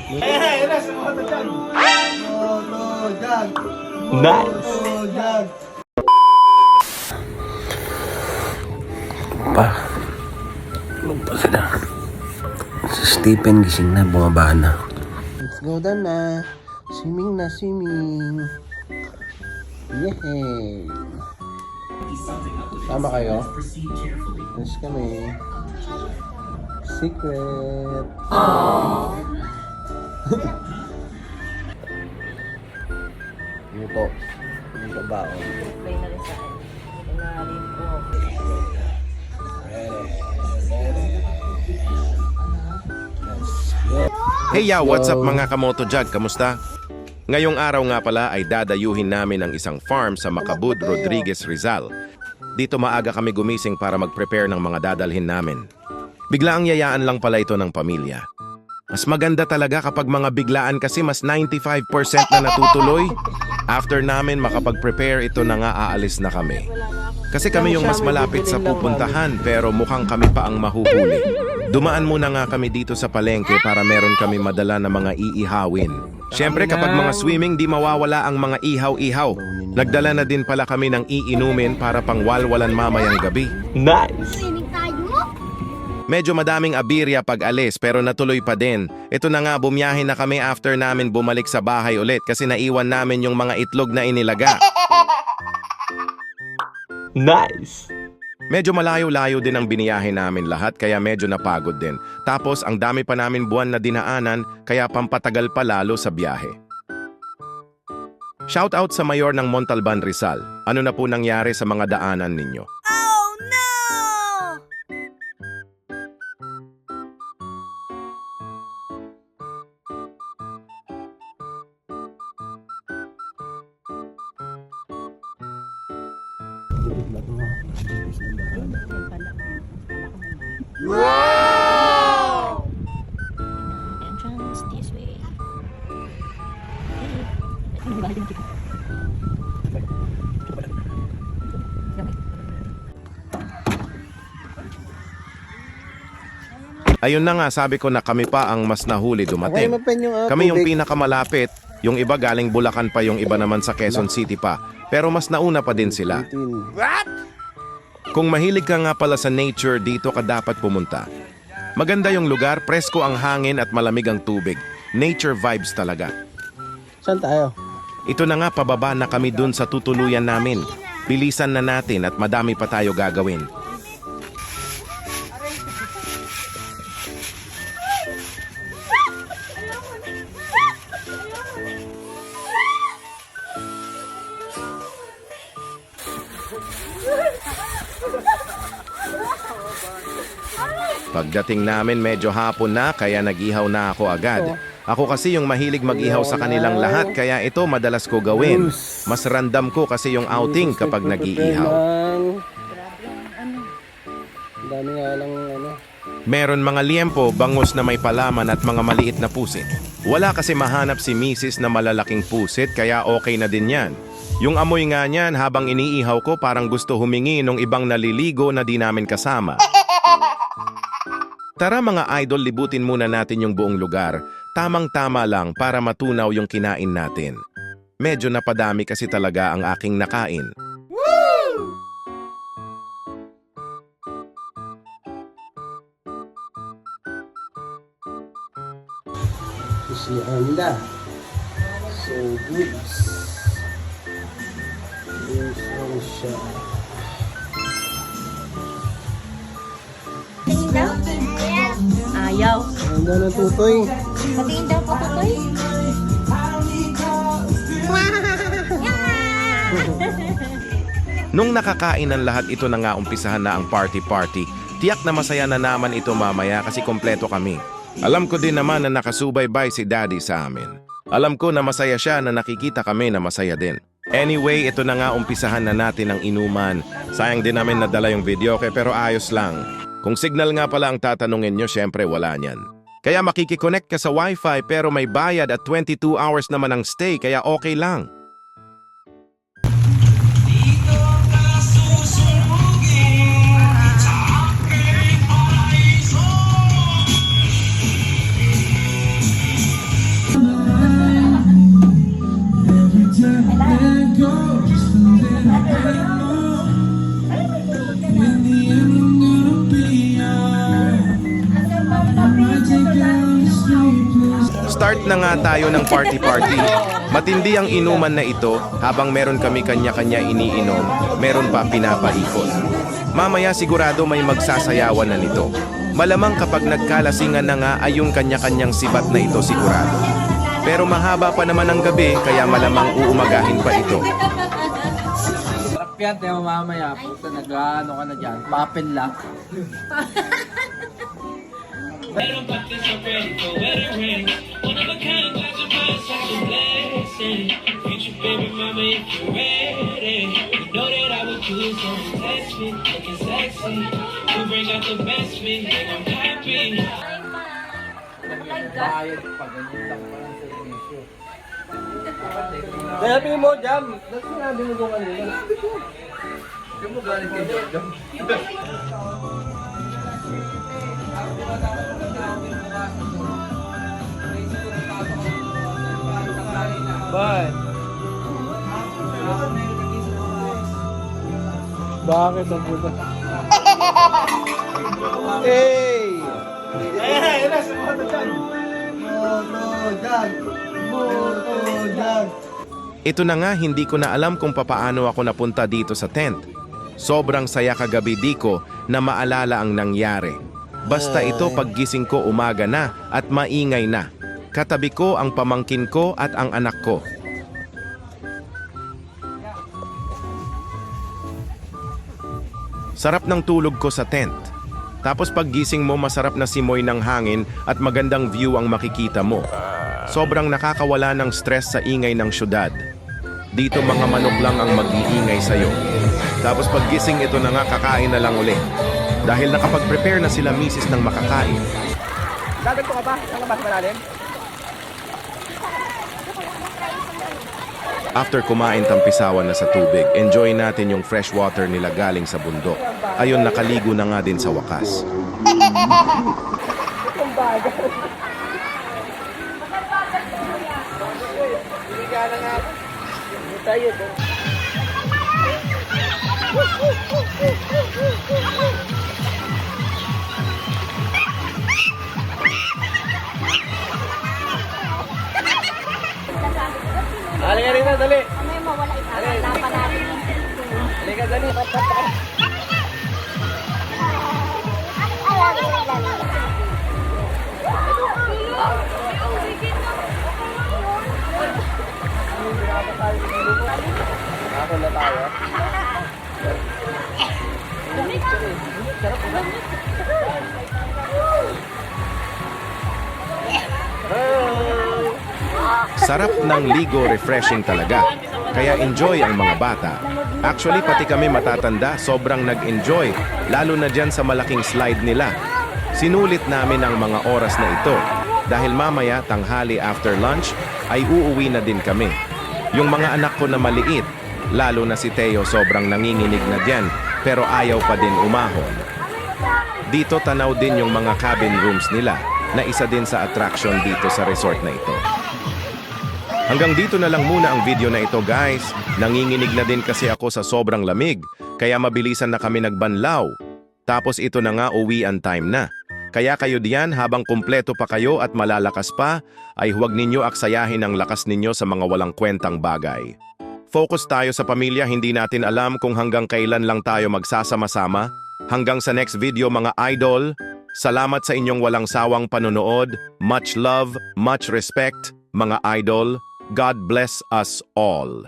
Nice. Pa. Ano pa sila? Si Stephen gising na, bumaba na. Let's go down na. Swimming na, swimming. Yehey. Sama kayo? Yes kami. Secret. Ito. Ito ba? Play na rin sa ilalim ko. Hey ya, what's up mga kamotojag? Kamusta? Ngayong araw nga pala ay dadayuhin namin ang isang farm sa Macabud, Rodriguez, Rizal. Dito maaga kami gumising para mag-prepare ng mga dadalhin namin. Biglaang yayaan lang pala ito ng pamilya. Mas maganda talaga kapag mga biglaan kasi mas 95% na natutuloy. After namin makapag-prepare, ito na nga aalis na kami. Kasi kami yung mas malapit sa pupuntahan pero mukhang kami pa ang mahuhuli. Dumaan muna nga kami dito sa palengke para meron kami madala na mga iihawin. Siyempre kapag mga swimming di mawawala ang mga ihaw-ihaw. Nagdala na din pala kami ng iinumin para pangwalwalan mamayang gabi. Nice. Medyo madaming abirya pag alis pero natuloy pa din. Ito na nga bumiyahe na kami after namin bumalik sa bahay ulit kasi naiwan namin yung mga itlog na inilaga. Nice. Medyo malayo-layo din ang biniyahe namin lahat kaya medyo napagod din. Tapos ang dami pa namin buwan na dinaanan kaya pampatagal pa lalo sa biyahe. Shoutout sa mayor ng Montalban, Rizal. Ano na po nangyari sa mga daanan ninyo? Oh no! Wow! Entrance this way. Ayun na nga, sabi ko na kami pa ang mas nahuli dumating. Kami yung pinakamalapit, yung iba galing Bulacan pa, yung iba naman sa Quezon City pa. Pero mas nauna pa din sila. Kung mahilig ka nga pala sa nature, dito ka dapat pumunta. Maganda yung lugar, presko ang hangin at malamig ang tubig. Nature vibes talaga. Saan tayo? Ito na nga, pababa na kami dun sa tutuluyan namin. Bilisan na natin at madami pa tayo gagawin. Pagdating namin medyo hapon na kaya nag-ihaw na ako agad. Ako kasi yung mahilig mag-ihaw sa kanilang lahat kaya ito madalas ko gawin. Mas random ko kasi yung outing kapag nag-iihaw. Dami nga lang ano. Meron mga liempo, bangus na may palaman at mga maliit na pusit. Wala kasi mahanap si Mrs. na malalaking pusit kaya okay na din yan. Yung amoy nga niyan habang iniihaw ko parang gusto humingi nung ibang naliligo na di namin kasama. Tara mga idol, libutin muna natin yung buong lugar. Tamang-tama lang para matunaw yung kinain natin. Medyo napadami kasi talaga ang aking nakain. Si Anda. So good. Yes, ano siya. Patingin daw? Ayaw. Anda na tutoy. Patingin daw po tutoy? Nung nakakain ng lahat ito na nga umpisahan na ang party-party, tiyak na masaya na naman ito mamaya kasi kompleto kami. Alam ko din naman na nakasubaybay si Daddy sa amin. Alam ko na masaya siya na nakikita kami na masaya din. Anyway, ito na nga umpisahan na natin ang inuman. Sayang din namin nadala yung video pero ayos lang. Kung signal nga pala ang tatanungin nyo, syempre wala niyan. Kaya makikiconnect ka sa Wi-Fi pero may bayad at 22 hours naman ang stay kaya okay lang. Start na nga tayo ng party-party. Matindi ang inuman na ito, habang meron kami kanya-kanya iniinom, meron pa pinapaikot. Mamaya sigurado may magsasayawan na nito. Malamang kapag nagkalasingan na nga ay yung kanya-kanyang sibat na ito sigurado. Pero mahaba pa naman ang gabi, kaya malamang uumagahin pa ito. Sarap yan, tayo mamaya. Puta, nag-ano ka na dyan. Papel lang. Bayad pa, ganyan lang pa ang servisyo. Sabi mo, Jam. Dati sinabi mo doon kanina. Sabi mo galing kay Jam. Bye. Bakit ang puta? Hey! Ay, nasa mga dyan! Ito na nga, hindi ko na alam kung papaano ako napunta dito sa tent. Sobrang saya kagabi di ko na maalala ang nangyari. Basta ito paggising ko umaga na at maingay na. Katabi ko ang pamangkin ko at ang anak ko. Sarap ng tulog ko sa tent. Tapos paggising mo masarap na simoy ng hangin at magandang view ang makikita mo. Sobrang nakakawala ng stress sa ingay ng syudad. Dito mga manok lang ang mag-iingay sa'yo. Tapos paggising ito na nga kakain na lang uli. Dahil nakapag-prepare na sila misis ng makakain. Dagat ko ka ba? Saan ka ba malalim? After kumain tampisawan na sa tubig, enjoy natin yung fresh water nila galing sa bundok. Ayun, nakaligo na nga din sa wakas. Halika rin na, dali. May mawala ikakalapan natin yung Halika, dali. Ako na tayo. Sarap ng ligo, refreshing talaga. Kaya enjoy ang mga bata. Actually, pati kami matatanda, sobrang nag-enjoy, lalo na dyan sa malaking slide nila. Sinulit namin ang mga oras na ito, dahil mamaya, tanghali after lunch, ay uuwi na din kami. Yung mga anak ko na maliit, lalo na si Teo sobrang nanginginig na dyan, pero ayaw pa din umahon. Dito tanaw din yung mga cabin rooms nila, na isa din sa attraction dito sa resort na ito. Hanggang dito na lang muna ang video na ito guys. Nanginginig na din kasi ako sa sobrang lamig, kaya mabilisan na kami nagbanlaw. Tapos ito na nga uwian time na. Kaya kayo diyan habang kumpleto pa kayo at malalakas pa, ay huwag ninyo aksayahin ang lakas ninyo sa mga walang kwentang bagay. Focus tayo sa pamilya, hindi natin alam kung hanggang kailan lang tayo magsasama-sama. Hanggang sa next video mga idol, salamat sa inyong walang sawang panonood. Much love, much respect, mga idol. God bless us all.